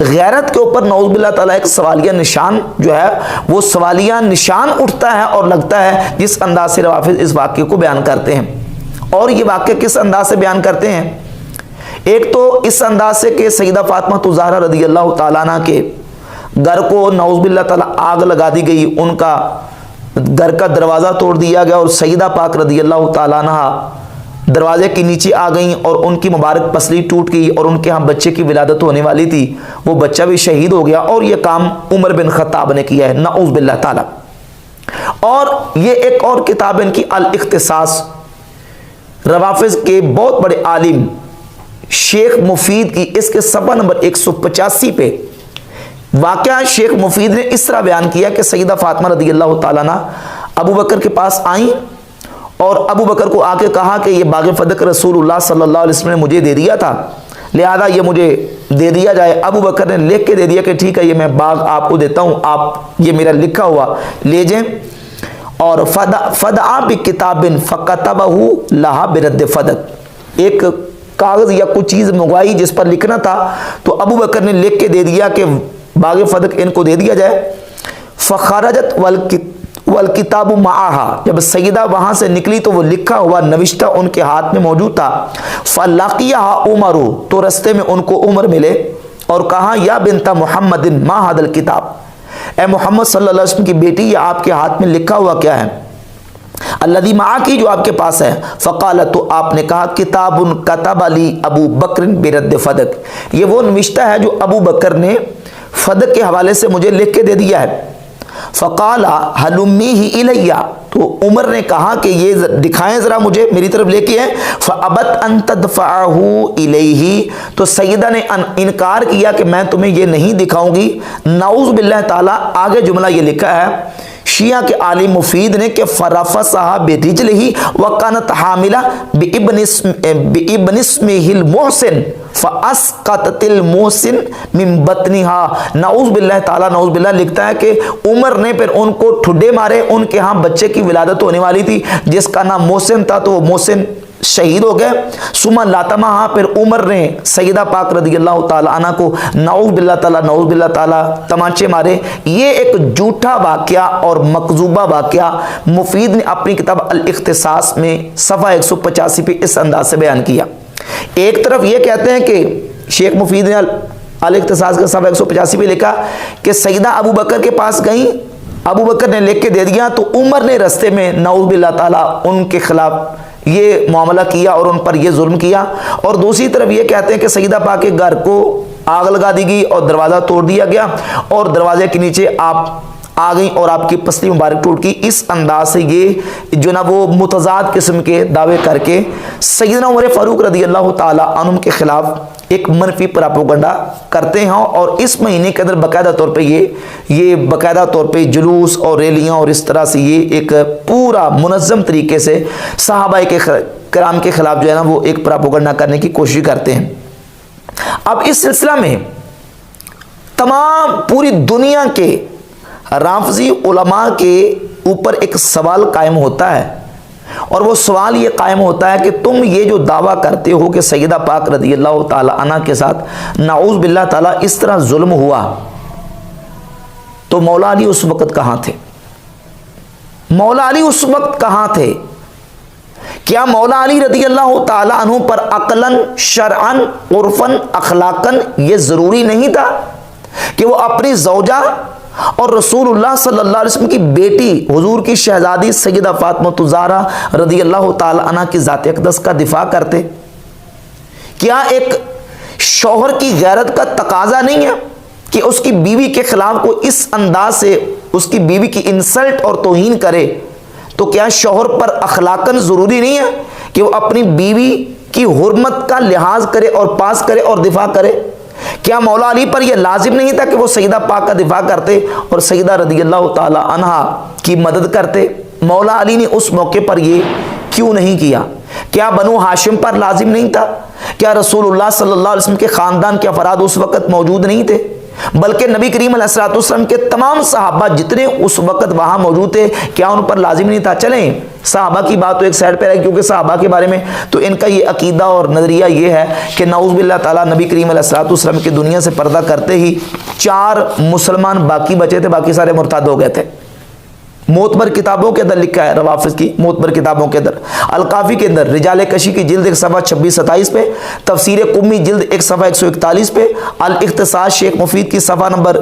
غیرت کے اوپر نعوذ باللہ تعالیٰ ایک سوالیہ نشان جو ہے وہ سوالیہ نشان اٹھتا ہے اور لگتا ہے جس انداز سے روافض اس واقعے کو بیان کرتے ہیں. اور یہ واقعہ کس انداز سے بیان کرتے ہیں؟ ایک تو اس انداز سے کہ سیدہ فاطمہ الزہرا رضی اللہ تعالیٰ عنہ کے گھر کو نعوذ باللہ تعالیٰ آگ لگا دی گئی، ان کا گھر کا دروازہ توڑ دیا گیا اور سیدہ پاک رضی اللہ تعالیٰ عنہ دروازے کے نیچے آ گئیں اور ان کی مبارک پسلی ٹوٹ گئی اور ان کے ہاں بچے کی ولادت ہونے والی تھی، وہ بچہ بھی شہید ہو گیا. اور یہ کام عمر بن خطاب نے کیا ہے نعوذ باللہ تعالیٰ. اور یہ ایک اور کتاب ان کی الاختصاص، روافض کے بہت بڑے عالم شیخ مفید کی، اس کے صفحہ نمبر 185 پہ واقعہ شیخ مفید نے اس طرح بیان کیا کہ سیدہ فاطمہ رضی اللہ تعالیٰ عنہ ابو بکر کے پاس آئیں اور ابو بکر کو آ کے کہا کہ یہ باغ فدق رسول اللہ صلی اللہ علیہ وسلم نے مجھے دے دیا تھا، لہذا یہ مجھے دے دیا جائے. ابو بکر نے لکھ کے دے دیا کہ ٹھیک ہے یہ میں باغ آپ کو دیتا ہوں، آپ یہ میرا لکھا ہوا لے جائیں. اور فدعا بکتاب فکتبہ لہا برد فدق، ایک کاغذ یا کچھ چیز منگوائی جس پر لکھنا تھا، تو ابو بکر نے لکھ کے دے دیا کہ باغ فدق ان کو دے دیا جائے. فخرجت والکتاب معاہا، جب سیدہ وہاں سے نکلی تو وہ لکھا ہوا نوشتہ ان کے ہاتھ میں موجود تھا. فلقیہا عمر، تو رستے میں ان کو عمر ملے اور کہا یا بنت محمد ما ھذا الکتاب، اے محمد صلی اللہ علیہ وسلم کی بیٹی یہ آپ کے ہاتھ میں لکھا ہوا کیا ہے؟ الذی معاکی، جو آپ کے پاس ہے. فقالت، تو آپ نے کہا کتاب کتب علی ابو بکر برد فدق، یہ وہ نوشتہ ہے جو ابو بکر نے فدق کے حوالے سے مجھے لکھ کے دے دیا ہے. فقال حلمیہ الیہ، تو عمر نے کہا کہ یہ دکھائیں ذرا مجھے، میری طرف لے کے ہیں. فابت ان تدفعہ الیہ، تو سیدہ نے انکار کیا کہ میں تمہیں یہ نہیں دکھاؤں گی. نعوذ باللہ تعالیٰ آگے جملہ یہ لکھا ہے شیعہ کے عالم مفید نے کہ فرفسہا برجلہ وکانت حاملہ بابن اسمہ المحسن فاسقطت المحسن من بطنہا. نعوذ باللہ تعالیٰ نعوذ باللہ لکھتا ہے کہ عمر نے پھر ان کو ٹھڈے مارے، ان کے ہاں بچے کی ولادت ہونے والی تھی جس کا نام محسن تھا، تو وہ محسن شہید ہو گئے. ثم لاتمہا، پھر عمر نے سیدہ پاک رضی اللہ تعالیٰ عنہ کو نعوذ باللہ تعالیٰ تمانچے مارے. یہ ایک جھوٹا واقعہ اور مکذوبہ واقعہ مفید نے اپنی کتاب الاختصاص میں صفحہ 185 پہ اس انداز سے بیان کیا. ایک طرف یہ کہتے ہیں کہ شیخ مفید نے الاختصاص کا صفحہ 185 پہ لکھا کہ سیدہ ابو بکر کے پاس گئیں، ابو بکر نے لکھ کے دے دیا، تو عمر نے رستے میں نعوذ باللہ تعالیٰ ان کے خلاف یہ معاملہ کیا اور ان پر یہ ظلم کیا. اور دوسری طرف یہ کہتے ہیں کہ سیدہ پاک کے گھر کو آگ لگا دی گئی اور دروازہ توڑ دیا گیا اور دروازے کے نیچے آپ آ گئیں اور آپ کی پسلی مبارک ٹوٹ گئی. اس انداز سے یہ جو نا وہ متضاد قسم کے دعوے کر کے سیدنا عمر فاروق رضی اللہ تعالیٰ عنہ کے خلاف ایک منفی پراپوگنڈا کرتے ہیں. اور اس مہینے کے اندر باقاعدہ طور پہ یہ باقاعدہ طور پہ جلوس اور ریلیاں اور اس طرح سے یہ ایک پورا منظم طریقے سے صحابہ کرام کے خلاف جو ہے نا وہ ایک پراپوگنڈا کرنے کی کوشش کرتے ہیں. اب اس سلسلہ میں تمام پوری دنیا کے رافضی علماء کے اوپر ایک سوال قائم ہوتا ہے، اور وہ سوال یہ قائم ہوتا ہے کہ تم یہ جو دعویٰ کرتے ہو کہ سیدہ پاک رضی اللہ تعالی عنہ کے ساتھ نعوذ باللہ تعالیٰ اس طرح ظلم ہوا، تو مولا علی اس وقت کہاں تھے؟ مولا علی اس وقت کہاں تھے؟ کیا مولا علی رضی اللہ تعالی عنہ پر عقلاً شرعاً عرفاً اخلاقاً یہ ضروری نہیں تھا کہ وہ اپنی زوجہ اور رسول اللہ صلی اللہ علیہ وسلم کی بیٹی حضور کی شہزادی سیدہ فاطمہ الزہرا رضی اللہ تعالی عنہ کی ذات اقدس کا دفاع کرتے؟ کیا ایک شوہر کی غیرت کا تقاضا نہیں ہے کہ اس کی بیوی کے خلاف کو اس انداز سے اس کی بیوی کی انسلٹ اور توہین کرے؟ تو کیا شوہر پر اخلاقاً ضروری نہیں ہے کہ وہ اپنی بیوی کی حرمت کا لحاظ کرے اور پاس کرے اور دفاع کرے؟ کیا مولا علی پر یہ لازم نہیں تھا کہ وہ سیدہ پاک کا دفاع کرتے اور سیدہ رضی اللہ تعالی عنہا کی مدد کرتے؟ مولا علی نے اس موقع پر یہ کیوں نہیں کیا؟ کیا بنو ہاشم پر لازم نہیں تھا؟ کیا رسول اللہ صلی اللہ علیہ وسلم کے خاندان کے افراد اس وقت موجود نہیں تھے؟ بلکہ نبی کریم علیہ الصلوۃ والسلام کے تمام صحابہ جتنے اس وقت وہاں موجود تھے، کیا ان پر لازم نہیں تھا؟ چلیں صحابہ کی بات تو ایک سائڈ پہ رہے، کیونکہ صحابہ کے بارے میں تو ان کا یہ عقیدہ اور نظریہ یہ ہے کہ نعوذ باللہ تعالیٰ نبی کریم علیہ الصلوۃ والسلام کی دنیا سے پردہ کرتے ہی 4 مسلمان باقی بچے تھے، باقی سارے مرتد ہو گئے تھے۔ معتبر کتابوں کے اندر لکھا ہے، روافض کی معتبر کتابوں کے اندر، القافی کے اندر رجال کشی کی جلد 1 صفحہ 26-27 پہ، تفسیر قمی جلد 1 صفحہ 141 پہ، الاختصاص شیخ مفید کی صفحہ نمبر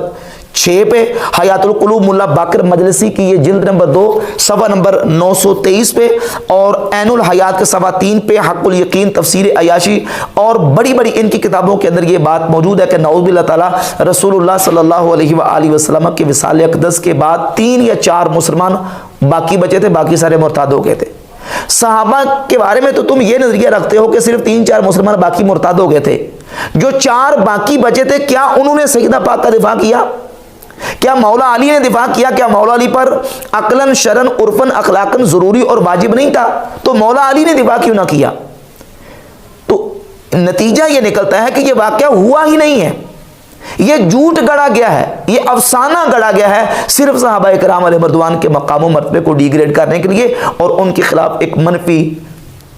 6 پہ، حیات القلوب ملا باقر مجلسی کی یہ جلد نمبر 2 صفحہ نمبر 923 پہ، اور عین الحیات کے صفحہ 3 پہ، حق الیقین تفسیر عیاشی اور بڑی بڑی ان کی کتابوں کے اندر یہ بات موجود ہے کہ نعوذ باللہ تعالیٰ رسول اللہ صلی اللہ علیہ وآلہ وسلم کے وصال اقدس کے بعد 3 یا 4 مسلمان باقی بچے تھے، باقی سارے مرتد ہو گئے تھے۔ صحابہ کے بارے میں تو تم یہ نظریہ رکھتے ہو کہ صرف 3-4 مسلمان باقی مرتد ہو گئے تھے، جو 4 باقی بچے تھے کیا انہوں نے سیدہ پاک کا دفاع کیا؟ کیا مولا علی نے دفاع کیا؟ کیا مولا علی پر عقلاً شرعاً عرفاً اخلاقاً ضروری اور واجب نہیں تھا؟ تو مولا علی نے دفاع کیوں نہ کیا؟ تو نتیجہ یہ نکلتا ہے کہ یہ واقعہ ہوا ہی نہیں ہے، یہ جھوٹ گڑا گیا ہے، یہ افسانہ گڑا گیا ہے، صرف صحابہ کرام علیہ رضوان کے مقام و مرتبے کو ڈیگریڈ کرنے کے لیے اور ان کے خلاف ایک منفی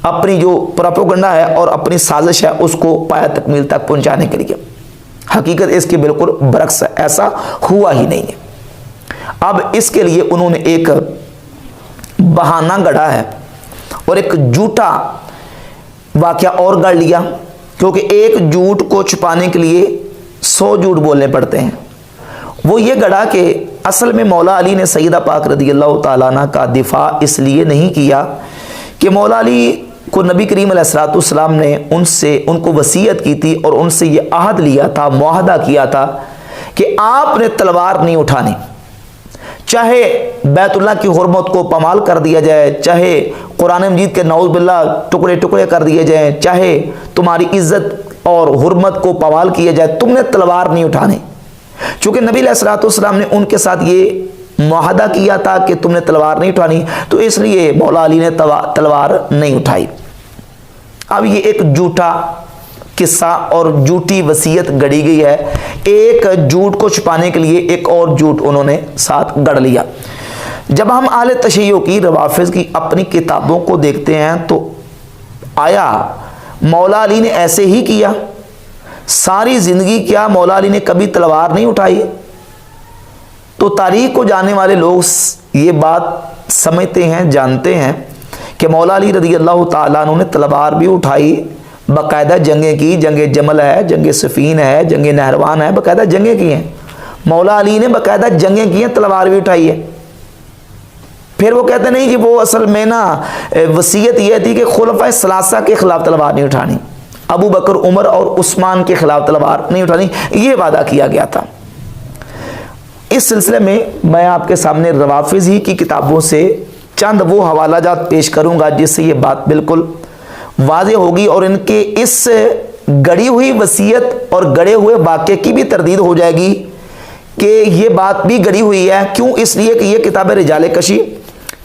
اپنی جو پروپیگنڈا ہے اور اپنی سازش ہے اس کو پایہ تکمیل تک پہنچانے کے لیے۔ حقیقت اس کے بالکل برعکس ہے، ایسا ہوا ہی نہیں ہے۔ اب اس کے لیے انہوں نے ایک بہانہ گڑھا ہے اور ایک جھوٹا واقعہ اور گڑھ لیا، کیونکہ ایک جھوٹ کو چھپانے کے لیے 100 جھوٹ بولنے پڑتے ہیں۔ وہ یہ گڑھا کہ اصل میں مولا علی نے سیدہ پاک رضی اللہ تعالیٰ عنہ کا دفاع اس لیے نہیں کیا کہ مولا علی کو نبی کریم علیہ الصلوۃ والسلام نے ان کو وصیت کی تھی اور ان سے یہ عہد لیا تھا، معاہدہ کیا تھا کہ آپ نے تلوار نہیں اٹھانی، چاہے بیت اللہ کی حرمت کو پامال کر دیا جائے، چاہے قرآن مجید کے نعوذ باللہ ٹکڑے ٹکڑے کر دیے جائیں، چاہے تمہاری عزت اور حرمت کو پامال کیا جائے، تم نے تلوار نہیں اٹھانی۔ چونکہ نبی علیہ الصلوۃ والسلام نے ان کے ساتھ یہ معاہدہ کیا تھا کہ تم نے تلوار نہیں اٹھانی، تو اس لیے مولا علی نے تلوار نہیں اٹھائی۔ اب یہ ایک جھوٹا قصہ اور جھوٹی وصیت گڑھی گئی ہے، ایک جھوٹ کو چھپانے کے لیے ایک اور جھوٹ انہوں نے ساتھ گڑھ لیا۔ جب ہم اہل تشیع کی روافض کی اپنی کتابوں کو دیکھتے ہیں تو آیا مولا علی نے ایسے ہی کیا؟ ساری زندگی کیا مولا علی نے کبھی تلوار نہیں اٹھائی؟ تو تاریخ کو جاننے والے لوگ یہ بات سمجھتے ہیں، جانتے ہیں کہ مولا علی رضی اللہ تعالیٰ عنہ نے تلوار بھی اٹھائی، باقاعدہ جنگیں کی، جنگ جمل ہے، جنگ صفین ہے، جنگ نہروان ہے، باقاعدہ جنگیں کی ہیں۔ مولا علی نے باقاعدہ جنگیں کی ہیں، تلوار بھی اٹھائی ہے۔ پھر وہ کہتے نہیں جی وہ اصل میں نا وصیت یہ تھی کہ خلفائے ثلاثہ کے خلاف تلوار نہیں اٹھانی، ابو بکر عمر اور عثمان کے خلاف تلوار نہیں اٹھانی، یہ وعدہ کیا گیا تھا۔ اس سلسلے میں میں آپ کے سامنے روافض ہی کی کتابوں سے چند وہ حوالہ جات پیش کروں گا جس سے یہ بات بالکل واضح ہوگی اور ان کے اس گڑی ہوئی وصیت اور گڑے ہوئے واقعے کی بھی تردید ہو جائے گی کہ یہ بات بھی گڑی ہوئی ہے۔ کیوں؟ اس لیے کہ یہ کتاب رجال کشی،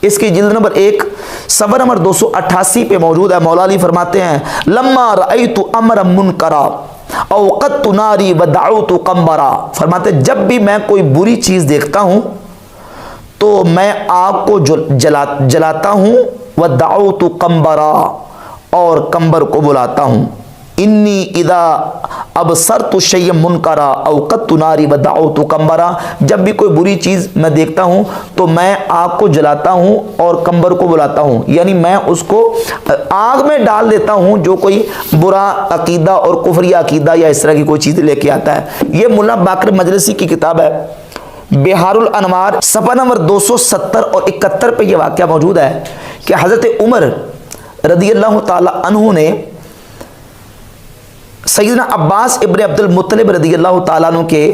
اس کی جلد نمبر 1 صفحہ نمبر 288 پہ موجود ہے۔ مولا علی فرماتے ہیں لما رأیت امرا منکرا اوقدت ناری ودعوت قمبرا، فرماتے جب بھی میں کوئی بری چیز دیکھتا ہوں تو میں آگ کو جلاتا ہوں، ودعوت قمبرا، اور کمبر کو بلاتا ہوں۔ انی اذا ابصرت شیئا منکرا اوقدت ناری ودعوت قمبرا، جب بھی کوئی بری چیز میں دیکھتا ہوں تو میں آگ کو جلاتا ہوں اور کمبر کو بلاتا ہوں، یعنی میں اس کو آگ میں ڈال دیتا ہوں جو کوئی برا عقیدہ اور کفریہ عقیدہ یا اس طرح کی کوئی چیز لے کے آتا ہے۔ یہ ملا باقر مجلسی کی کتاب ہے بہار الانوار، صفحہ نمبر 270 اور 71 پہ یہ واقعہ موجود ہے کہ حضرت عمر رضی اللہ تعالی عنہ نے سیدنا عباس ابن عبد المطلب رضی اللہ تعالیٰ عنہ کے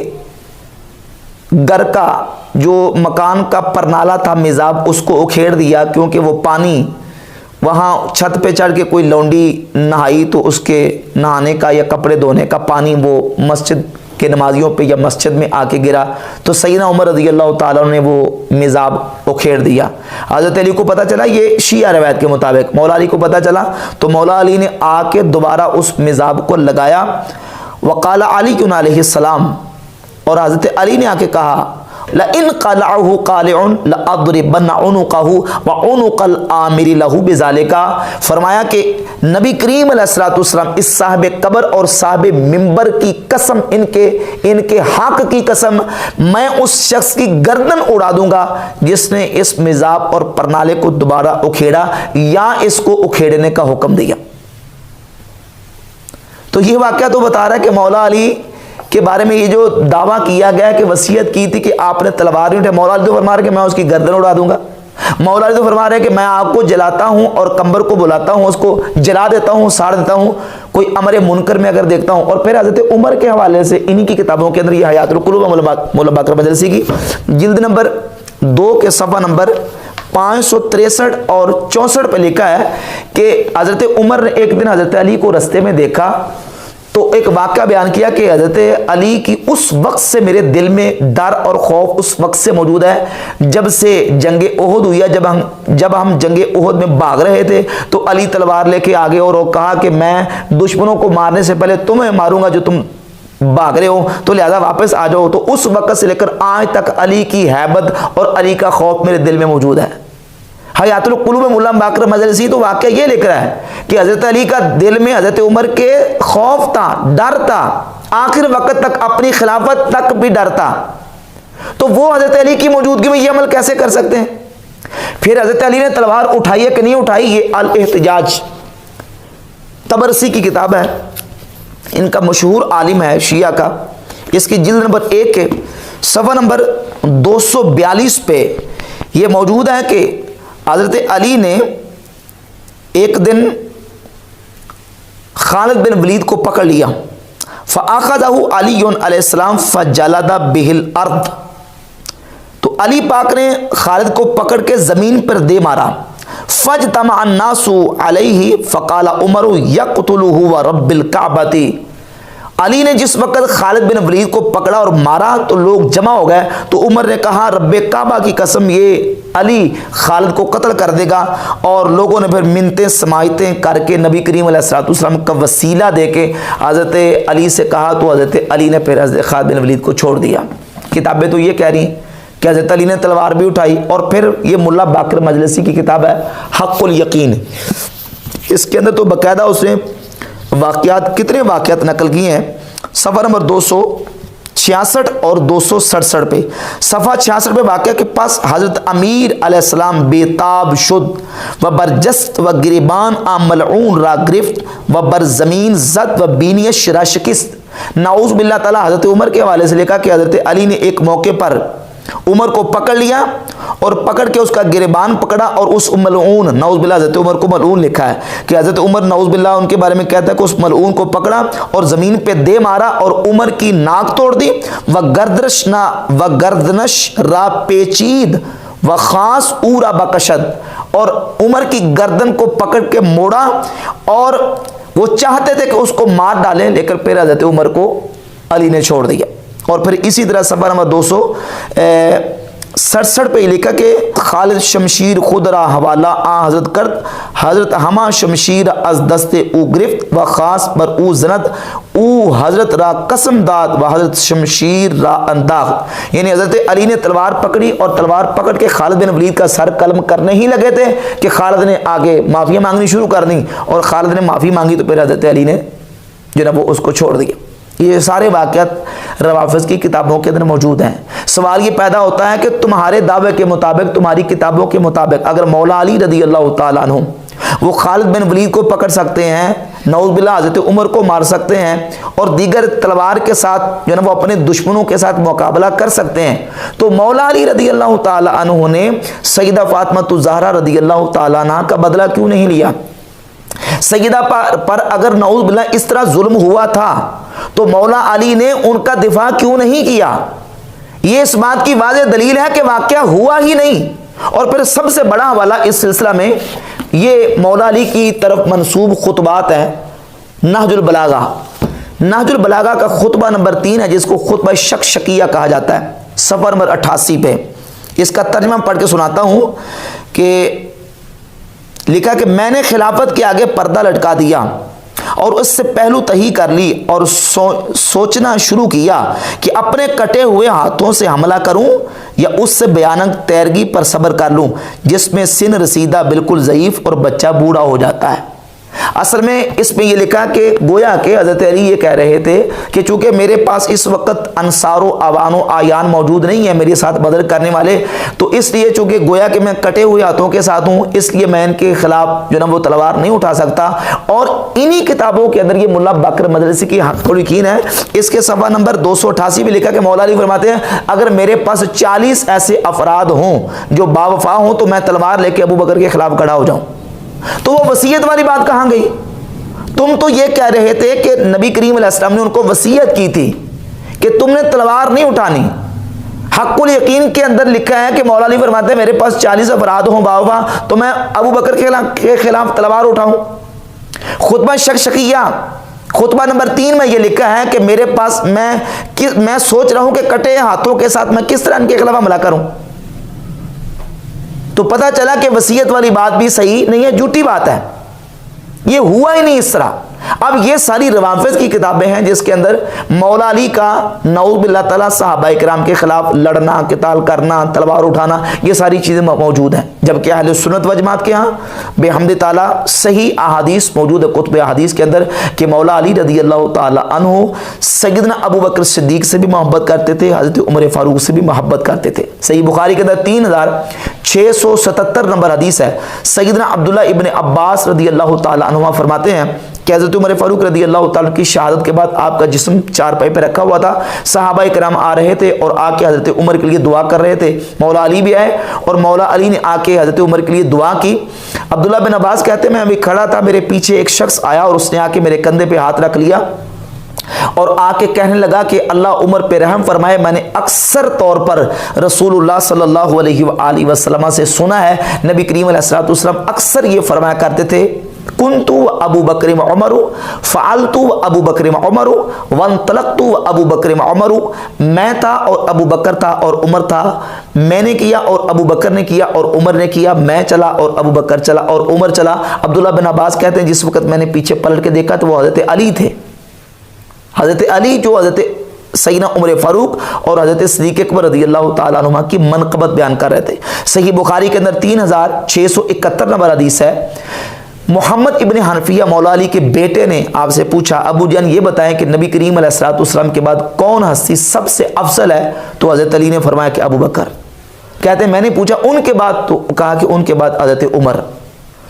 گھر کا جو مکان کا پرنالہ تھا میزاب، اس کو اکھیڑ دیا، کیونکہ وہ پانی وہاں چھت پہ چڑھ کے کوئی لونڈی نہائی تو اس کے نہانے کا یا کپڑے دھونے کا پانی وہ مسجد کے نمازیوں پہ یا مسجد میں آ کے گرا، تو سیدنا عمر رضی اللہ تعالیٰ نے وہ میزاب اکھیڑ دیا۔ حضرت علی کو پتہ چلا، یہ شیعہ روایت کے مطابق مولا علی کو پتہ چلا تو مولا علی نے آ کے دوبارہ اس میزاب کو لگایا۔ وقال علی علیہ السلام، اور حضرت علی نے آ کے کہا لئن قلعہ قالع لأضربن عنقہ وعنق الآمر لہ بذالک، فرمایا کہ نبی کریم علیہ الصلوۃ والسلام اس صاحب قبر اور صاحب منبر کی قسم، ان کے حق کی قسم، میں اس شخص کی گردن اڑا دوں گا جس نے اس مزاب اور پرنالے کو دوبارہ اکھیڑا یا اس کو اکھیڑنے کا حکم دیا۔ تو یہ واقعہ تو بتا رہا ہے کہ مولا علی کے بارے میں یہ جو دعویٰ کیا گیا کہ وصیت کی تھی کہ آپ نے تلوار نہیں اٹھائی، مولا علی تو فرما رہے کہ میں اس کی گردن اڑا دوں گا، مولا علی تو فرما رہے کہ میں آگ کو جلاتا ہوں اور قمبر کو بلاتا ہوں، اس کو جلا دیتا ہوں، ساڑ دیتا ہوں، کوئی امر منکر میں اگر دیکھتا ہوں۔ اور پھر حضرت عمر کے حوالے سے انہی کی کتابوں کے اندر یہ حیات القلوب مولا باقر مجلسی کی جلد نمبر 2 کے صفحہ نمبر 563 اور 64 پہ لکھا ہے کہ حضرت عمر نے ایک دن حضرت علی کو رستے میں دیکھا تو ایک واقعہ بیان کیا کہ حضرت علی کی اس وقت سے میرے دل میں ڈر اور خوف اس وقت سے موجود ہے جب سے جنگ احد ہوئی ہے، جب ہم جنگ احد میں بھاگ رہے تھے تو علی تلوار لے کے آگے اور کہا کہ میں دشمنوں کو مارنے سے پہلے تمہیں ماروں گا جو تم بھاگ رہے ہو، تو لہذا واپس آ جاؤ۔ تو اس وقت سے لے کر آج تک علی کی ہیبت اور علی کا خوف میرے دل میں موجود ہے۔ حیات القلوب میں مولا باقر مجلسی تو واقعہ یہ لکھ رہا ہے کہ حضرت علی کا دل میں حضرت عمر کے خوف تھا، ڈر تھا، آخر وقت تک اپنی خلافت تک بھی ڈر تھا، تو وہ حضرت علی کی موجودگی میں یہ عمل کیسے کر سکتے ہیں؟ پھر حضرت علی نے تلوار اٹھائی ہے کہ نہیں اٹھائی، یہ الاحتجاج طبرسی کی کتاب ہے، ان کا مشہور عالم ہے شیعہ کا، اس کی جلد نمبر 1 کے صفحہ نمبر 242 پہ یہ موجود ہے کہ حضرت علی نے ایک دن خالد بن ولید کو پکڑ لیا، فَأَخَذَهُ عَلِيٌّ علیہ السلام فَجَلَدَ بِهِ الْأَرْض، تو علی پاک نے خالد کو پکڑ کے زمین پر دے مارا، فَاجْتَمَعَ النَّاسُ عَلَيْهِ فَقَالَ عُمَرُ يَقْتُلُهُ وَرَبِّ الْكَعْبَةِ، علی نے جس وقت خالد بن ولید کو پکڑا اور مارا تو لوگ جمع ہو گئے، تو عمر نے کہا رب کعبہ کی قسم یہ علی خالد کو قتل کر دے گا، اور لوگوں نے پھر منتیں سماعتیں کر کے نبی کریم علیہ الصلوۃ والسلام کا وسیلہ دے کے حضرت علی سے کہا، تو حضرت علی نے پھر حضرت خالد بن ولید کو چھوڑ دیا۔ کتابیں تو یہ کہہ رہی ہیں کہ حضرت علی نے تلوار بھی اٹھائی، اور پھر یہ مولا باقر مجلسی کی کتاب ہے حق الیقین، اس کے اندر تو باقاعدہ اس نے واقعات کتنے واقعات نقل کیے ہیں، صفحہ نمبر 266 اور 267 پہ، صفحہ 66 پہ واقعہ کے پاس حضرت امیر علیہ السلام بیتاب شد و برجست و گریبان ملعون را گرفت و بر زمین زد و بینی شرا شکست، نعوذ باللہ تعالی۔ حضرت عمر کے حوالے سے لکھا کہ حضرت علی نے ایک موقع پر عمر کو پکڑ لیا اور پکڑ کے اس کا گریبان پکڑا، اور اس ملعون، نعوذ باللہ حضرت عمر کو ملعون لکھا ہے کہ حضرت عمر نعوذ باللہ ان کے بارے میں کہتا ہے کہ اس ملعون کو پکڑا اور زمین پہ دے مارا اور عمر کی ناک توڑ دی، و گردنش را پیچید و خاص اورا بکشد، اور عمر کی گردن کو پکڑ کے موڑا، اور وہ چاہتے تھے کہ اس کو مار ڈالیں، لیکن پھر حضرت عمر کو علی نے چھوڑ دیا۔ اور پھر اسی طرح صفحہ نمبر 267 پہ لکھا کہ خالد شمشیر خود را حوالہ آ حضرت کرد، حضرت ہما شمشیر از دست او گرفت و خاص بر او زند، او حضرت را قسم داد و حضرت شمشیر را انداخت، یعنی حضرت علی نے تلوار پکڑی اور تلوار پکڑ کے خالد بن ولید کا سر قلم کرنے ہی لگے تھے کہ خالد نے آگے معافیاں مانگنی شروع کر دی، اور خالد نے معافی مانگی تو پھر حضرت علی نے جو نا وہ اس کو چھوڑ دیا۔ یہ سارے واقعات روافظ کی کتابوں کے اندر موجود ہیں۔ سوال یہ پیدا ہوتا ہے کہ تمہارے دعوے کے مطابق، تمہاری کتابوں کے مطابق، اگر مولا علی رضی اللہ تعالیٰ عنہ وہ خالد بن ولید کو پکڑ سکتے ہیں، نعوذ باللہ حضرت عمر کو مار سکتے ہیں، اور دیگر تلوار کے ساتھ جو ہے وہ اپنے دشمنوں کے ساتھ مقابلہ کر سکتے ہیں، تو مولا علی رضی اللہ تعالیٰ عنہ نے سیدہ فاطمہ الزہرا رضی اللہ تعالیٰ عنہ کا بدلہ کیوں نہیں لیا؟ سیدہ پر اگر نعوذ باللہ اس طرح ظلم ہوا تھا تو مولا علی نے ان کا دفاع کیوں نہیں کیا؟ یہ اس بات کی واضح دلیل ہے کہ واقعہ ہوا ہی نہیں۔ اور پھر سب سے بڑا حوالہ اس سلسلہ میں یہ مولا علی کی طرف منسوب خطبات ہیں، نہج البلاغہ، نہج البلاغہ کا خطبہ نمبر 3 ہے جس کو خطبہ شکشکیہ کہا جاتا ہے، صفحہ نمبر 88 پہ۔ اس کا ترجمہ پڑھ کے سناتا ہوں کہ لکھا کہ میں نے خلافت کے آگے پردہ لٹکا دیا اور اس سے پہلو تہی کر لی اور سوچنا شروع کیا کہ اپنے کٹے ہوئے ہاتھوں سے حملہ کروں یا اس سے بیانک تیرگی پر صبر کر لوں جس میں سن رسیدہ بالکل ضعیف اور بچہ بوڑھا ہو جاتا ہے۔ اصل میں اس میں یہ لکھا کہ گویا کہ حضرت علی یہ کہہ رہے تھے کہ چونکہ میرے پاس اس وقت انصار و عوان و آیان موجود نہیں ہیں میرے ساتھ بدر کرنے والے، تو اس لیے چونکہ گویا کہ میں کٹے ہوئے ہاتھوں کے ساتھ ہوں، اس لیے میں ان کے خلاف جو نا وہ تلوار نہیں اٹھا سکتا۔ اور انہی کتابوں کے اندر یہ ملا بکر مدرسی کی حق تھوڑی یقین ہے، اس کے صفحہ نمبر 288 بھی لکھا کہ مولا علی فرماتے ہیں اگر میرے پاس 40 ایسے افراد ہوں جو باوفا ہوں تو میں تلوار لے کے ابو بکر کے خلاف کھڑا ہو جاؤں۔ تو وہ وصیت والی بات کہاں گئی؟ تم تو یہ کہہ رہے تھے کہ نبی کریم علیہ السلام نے ان کو وصیت کی تھی کہ تم نے تلوار نہیں اٹھانی۔ حق الیقین کے اندر لکھا ہے کہ مولا علی فرماتے ہیں میرے پاس 40 افراد ہوں باوفا تو میں ابو بکر کے خلاف تلوار اٹھاؤں۔ خطبہ شکشکیہ خطبہ نمبر 3 میں یہ لکھا ہے کہ میرے پاس میں سوچ رہا ہوں کہ کٹے ہاتھوں کے ساتھ میں کس طرح ان کے خلاف حملہ کروں۔ تو پتہ چلا کہ وصیت والی بات بھی صحیح نہیں ہے، جھوٹی بات ہے، یہ ہوا ہی نہیں اس طرح۔ اب یہ ساری روافض کی کتابیں ہیں جس کے اندر مولا علی کا نعوذ باللہ تعالیٰ صحابہ کرام کے خلاف لڑنا، قتال کرنا، تلوار اٹھانا، یہ ساری چیزیں موجود ہیں، جبکہ اہل سنت و جماعت کے ہاں بحمد تعالیٰ صحیح احادیث موجود ہے کتب احادیث کے اندر کہ مولا علی رضی اللہ تعالیٰ عنہ سیدنا ابو بکر صدیق سے بھی محبت کرتے تھے، حضرت عمر فاروق سے بھی محبت کرتے تھے۔ صحیح بخاری کے اندر 3677 نمبر حدیث ہے، سیدنا عبداللہ ابن عباس رضی اللہ تعالیٰ عنہ فرماتے ہیں کہ حضرت عمر فاروق رضی اللہ تعالیٰ کی شہادت کے بعد آپ کا جسم چارپائی پہ رکھا ہوا تھا، صحابہ کرام آ رہے تھے اور آ کے حضرت عمر کے لیے دعا کر رہے تھے، مولا علی بھی آئے اور مولا علی نے آ کے حضرت عمر کے لیے دعا کی۔ عبداللہ بن عباس کہتے ہیں میں ابھی کھڑا تھا، میرے پیچھے ایک شخص آیا اور اس نے آ کے میرے کندھے پہ ہاتھ رکھ لیا اور آ کے کہنے لگا کہ اللہ عمر پہ رحم فرمائے، میں نے اکثر طور پر رسول اللہ صلی اللہ علیہ وآلہ وسلم سے سنا ہے، نبی کریم علیہ السلام اکثر یہ فرمایا کرتے تھے کنتو ابو بکر عمر فعلتو ابو بکر عمر وانطلقتو ابو بکر عمر، میں تھا اور ابو بکر تھا اور عمر تھا، میں نے کیا اور ابو بکر نے کیا اور عمر نے کیا، میں چلا اور ابو بکر چلا اور عمر چلا۔ عبداللہ بن عباس کہتے ہیں جس وقت میں نے پیچھے پلٹ کے دیکھا تو وہ حضرت علی تھے، حضرت علی جو حضرت سیدنا عمر فاروق اور حضرت صدیق اکبر رضی اللہ تعالیٰ عنہ کی منقبت بیان کر رہے تھے۔ صحیح بخاری کے اندر 3671 نمبر حدیث ہے، محمد ابن حنفیہ مولا علی کے بیٹے نے آپ سے پوچھا ابو جان یہ بتائیں کہ نبی کریم علیہ السلام کے بعد کون ہستی سب سے افضل ہے؟ تو حضرت علی نے فرمایا کہ ابو بکر۔ کہتے ہیں میں نے پوچھا ان کے بعد؟ تو کہا کہ ان کے بعد حضرت عمر۔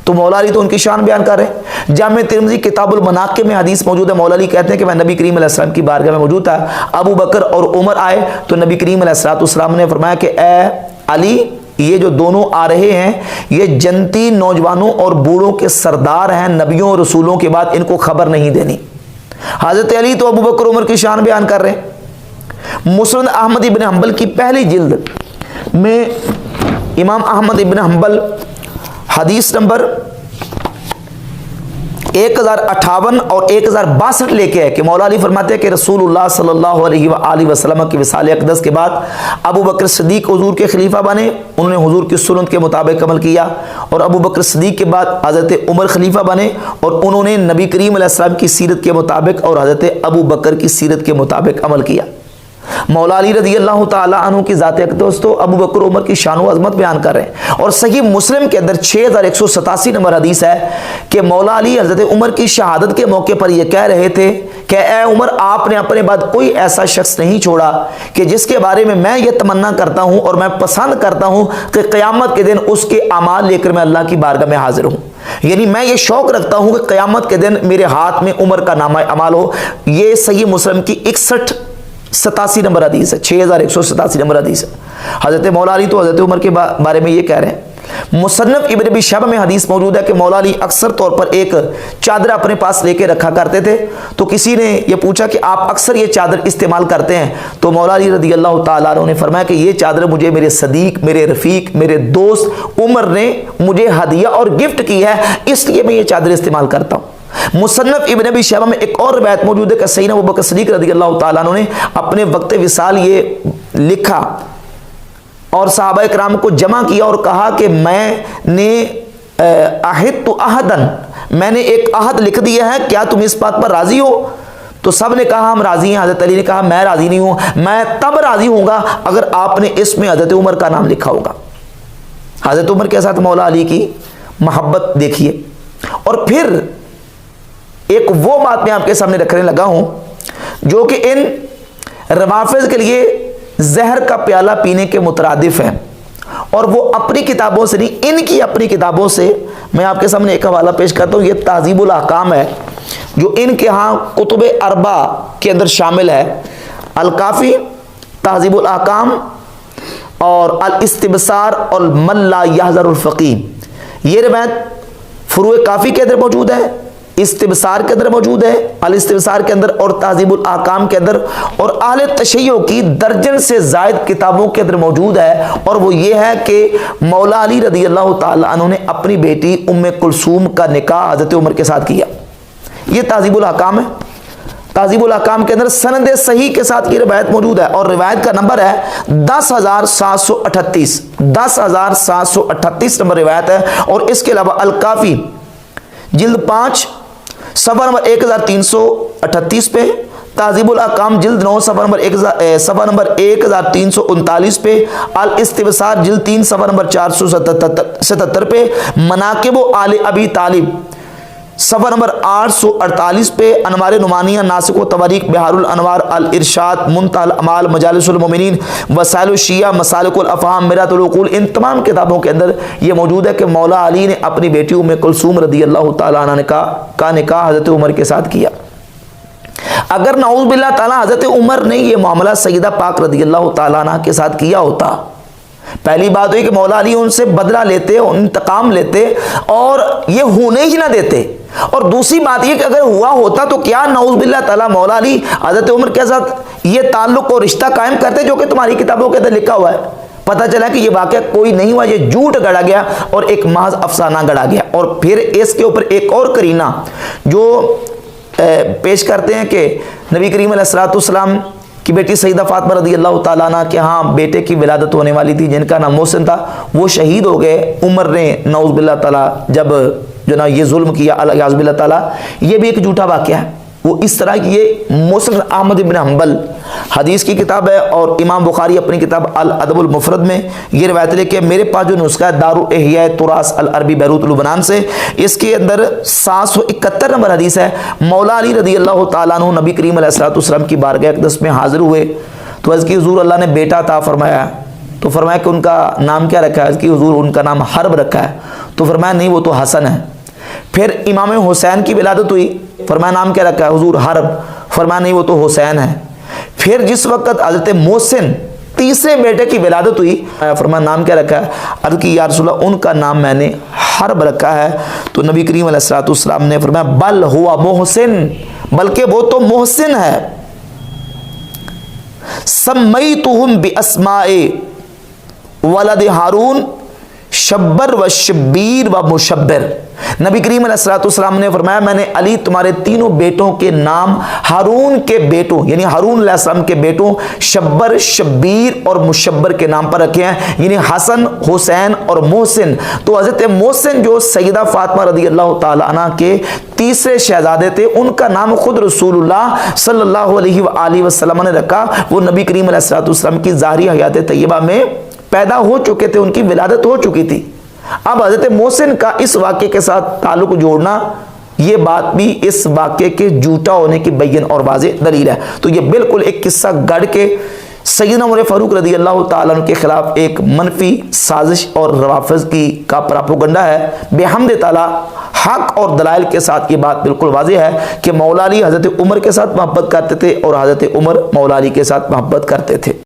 تو مولا علی تو ان کی شان بیان کر رہے ہیں۔ جامع ترمذی کتاب المناقب میں حدیث موجود ہے، مولا علی کہتے ہیں کہ میں نبی کریم علیہ السلام کی بارگاہ میں موجود تھا، ابو بکر اور عمر آئے تو نبی کریم علیہ السلام نے فرمایا کہ اے علی یہ جو دونوں آ رہے ہیں یہ جنتی نوجوانوں اور بوڑھوں کے سردار ہیں، نبیوں اور رسولوں کے بعد ان کو خبر نہیں دینی۔ حضرت علی تو ابو بکر عمر کی شان بیان کر رہے ہیں۔ مسند احمد ابن حنبل کی پہلی جلد میں امام احمد ابن حنبل حدیث نمبر 1058 اور 1062 لے کے ہے کہ مولا علی فرماتے ہیں کہ رسول اللہ صلی اللہ علیہ وآلہ وسلم کی وصال اقدس کے بعد ابو بکر صدیق حضور کے خلیفہ بنے، انہوں نے حضور کی سنت کے مطابق عمل کیا، اور ابو بکر صدیق کے بعد حضرت عمر خلیفہ بنے اور انہوں نے نبی کریم علیہ السلام کی سیرت کے مطابق اور حضرت ابو بکر کی سیرت کے مطابق عمل کیا۔ مولا علی رضی اللہ تعالیٰ عنہ کی ذات اقدس تو ابو بکر عمر کی شان و عظمت بیان کر رہے ہیں، اور صحیح مسلم کے اندر 6187 نمبر حدیث ہے کہ مولا علی حضرت عمر کی شہادت کے موقع پر یہ کہہ رہے تھے کہ اے عمر آپ نے اپنے بعد کوئی ایسا شخص نہیں چھوڑا کہ جس کے بارے میں یہ تمنا کرتا ہوں اور میں پسند کرتا ہوں کہ قیامت کے دن اس کے اعمال لے کر میں اللہ کی بارگاہ میں حاضر ہوں، یعنی میں یہ شوق رکھتا ہوں کہ قیامت کے دن میرے ہاتھ میں عمر کا نامہ اعمال ہو۔ یہ صحیح مسلم کی 6187 نمبر حدیث ہے، 6187 نمبر حدیث ہے۔ حضرت مولا علی تو حضرت عمر کے بارے میں یہ کہہ رہے ہیں۔ مصنف ابن ابی شیبہ میں حدیث موجود ہے کہ مولا علی اکثر طور پر ایک چادر اپنے پاس لے کے رکھا کرتے تھے، تو کسی نے یہ پوچھا کہ آپ اکثر یہ چادر استعمال کرتے ہیں؟ تو مولا علی رضی اللہ تعالیٰ عنہ نے فرمایا کہ یہ چادر مجھے میرے صدیق، میرے رفیق، میرے دوست عمر نے مجھے ہدیہ اور گفٹ کی ہے، اس لیے میں یہ چادر استعمال کرتا ہوں۔ مصنف ابن ابی شیبہ میں ایک اور روایت موجود ہے کہ سیدنا ابو بکر صدیق رضی اللہ تعالیٰ عنہ نے اپنے وقت وصال یہ لکھا اور صحابہ کرام کو جمع کیا اور کہا کہ میں نے عہدت عہدن، میں نے ایک عہد لکھ دیا ہے، کیا تم اس بات پر راضی ہو؟ تو سب نے کہا ہم راضی ہیں۔ حضرت علی نے کہا میں راضی نہیں ہوں، میں تب راضی ہوں گا اگر آپ نے اس میں حضرت عمر کا نام لکھا ہوگا۔ حضرت عمر کے ساتھ مولا علی کی محبت دیکھیے۔ اور پھر ایک وہ بات میں آپ کے سامنے رکھنے لگا ہوں جو کہ ان روافض کے لیے زہر کا پیالہ پینے کے مترادف ہے، اور وہ اپنی کتابوں سے نہیں، ان کی اپنی کتابوں سے میں آپ کے سامنے ایک حوالہ پیش کرتا ہوں۔ یہ تہذیب الاحکام ہے جو ان کے ہاں کتب اربع کے اندر شامل ہے، الکافی، تہذیب الاحکام اور الاستبصار اور من لا یحذر الفقیہ۔ یہ روایت فروع کافی کے اندر موجود ہے، استبصار کے اندر موجود ہے، الاستبصار کے اندر اور تہذیب الاحکام کے اندر، اور اہل تشیع کی درجن سے زائد کتابوں کے اندر موجود ہے۔ اور وہ یہ ہے کہ مولا علی رضی اللہ تعالی عنہ نے اپنی بیٹی ام کلثوم کا نکاح حضرت عمر کے ساتھ کیا۔ یہ تہذیب الاحکام ہے۔ تہذیب الاحکام کے اندر سند صحیح کے ساتھ یہ روایت موجود ہے، اور روایت کا نمبر ہے 10,738 10,738 نمبر روایت ہے۔ اور اس کے علاوہ الکافی جلد 5 صفحہ نمبر 1338 پہ، تہذیب الاحکام جلد 9 صفحہ نمبر 1339 پہ، الاستبصار جلد 3 صفحہ نمبر 477 پہ، مناقب آل ابی طالب صفحہ نمبر 848 پہ، انوار نعمانیہ، ناسخ و تواریخ، بحار الانوار، الارشاد، منتہی الاعمال، مجالس المومنین، وسائل الشیعہ، مسالک الافہام، مرآت العقول، ان تمام کتابوں کے اندر یہ موجود ہے کہ مولا علی نے اپنی بیٹی ام کلثوم رضی اللہ تعالیٰ عنہ کا نکاح حضرت عمر کے ساتھ کیا۔ اگر نعوذ باللہ تعالیٰ حضرت عمر نے یہ معاملہ سیدہ پاک رضی اللہ تعالیٰ عنہ کے ساتھ کیا ہوتا، پہلی بات ہوئی کہ مولا علی ان سے بدلہ لیتے، انتقام لیتے اور یہ ہونے ہی نہ دیتے، اور دوسری بات یہ کہ اگر ہوا ہوتا تو کیا نعوذ باللہ تعالیٰ مولا علی حضرت عمر کے ساتھ یہ تعلق اور رشتہ قائم کرتے جو کہ تمہاری کتابوں کے اندر لکھا ہوا ہے؟ پتہ چلا کہ یہ واقعہ کوئی نہیں ہوا، یہ جھوٹ گڑا گیا اور ایک محض افسانہ گڑا گیا۔ اور پھر اس کے اوپر ایک اور کرینہ جو پیش کرتے ہیں کہ نبی کریم علیہ السلام کی بیٹی سیدہ فاطمہ رضی اللہ تعالیٰ عنہ کے ہاں بیٹے کی ولادت ہونے والی تھی جن کا نام محسن تھا، وہ شہید ہو گئے۔ عمر نے نعوذ باللہ تعالیٰ جب جو نا یہ ظلم کیا اعوذ باللہ تعالیٰ، یہ بھی ایک جھوٹا واقعہ ہے۔ وہ اس طرح کی یہ مسند احمد بن حنبل حدیث کی کتاب ہے، اور امام بخاری اپنی کتاب الادب المفرد میں یہ روایت لے کے میرے پاس جو نسخہ ہے دار الاحیاء تراث العربی بیروت لبنان سے، اس کے اندر 771 نمبر حدیث ہے۔ مولا علی رضی اللہ تعالیٰ عنہ نبی کریم علیہ السلام کی بارگاہ اقدس میں حاضر ہوئے تو عرض کی حضور اللہ نے بیٹا عطا فرمایا، تو فرمایا کہ ان کا نام کیا رکھا ہے؟ عرض کی حضور ان کا نام حرب رکھا ہے، تو فرمایا نہیں وہ تو حسن ہے۔ پھر امام حسین کی ولادت ہوئی، فرمایا نام کیا رکھا ہے؟ حضور حرب، فرمایا نہیں وہ تو حسین ہے۔ پھر جس وقت حضرت محسن تیسرے بیٹے کی ولادت ہوئی، فرمایا نام کیا رکھا ہے؟ عرض کی یا رسول اللہ ان کا نام میں نے حرب رکھا ہے۔ تو نبی کریم علیہ السلام نے فرمایا بل ہوا محسن، بلکہ وہ تو محسن ہے۔ سمیتہم باسماء ولد ہارون شبر و شبیر و مشبر۔ نبی کریم علیہ السلام نے فرمایا میں نے علی تمہارے تینوں بیٹوں کے نام ہارون کے بیٹوں یعنی ہارون علیہ السلام کے بیٹوں شبر، شبیر اور مشبر کے نام پر رکھے ہیں، یعنی حسن، حسین اور محسن۔ تو حضرت محسن جو سیدہ فاطمہ رضی اللہ تعالی عنہ کے تیسرے شہزادے تھے، ان کا نام خود رسول اللہ صلی اللہ علیہ وآلہ وسلم نے رکھا۔ وہ نبی کریم علیہ السلام کی ظاہری حیات طیبہ میں پیدا ہو چکے تھے، ان کی ولادت ہو چکی تھی۔ اب حضرت محسن کا اس واقعے کے ساتھ تعلق جوڑنا، یہ بات بھی اس واقعے کے جھوٹا ہونے کی بین اور واضح دلیل ہے۔ تو یہ بالکل ایک قصہ گڑھ کے سیدنا عمر فاروق رضی اللہ تعالیٰ عنہ کے خلاف ایک منفی سازش اور روافض کا پراپوگنڈا ہے۔ بحمد تعالیٰ حق اور دلائل کے ساتھ یہ بات بالکل واضح ہے کہ مولا علی حضرت عمر کے ساتھ محبت کرتے تھے اور حضرت عمر مولا علی کے ساتھ محبت کرتے تھے۔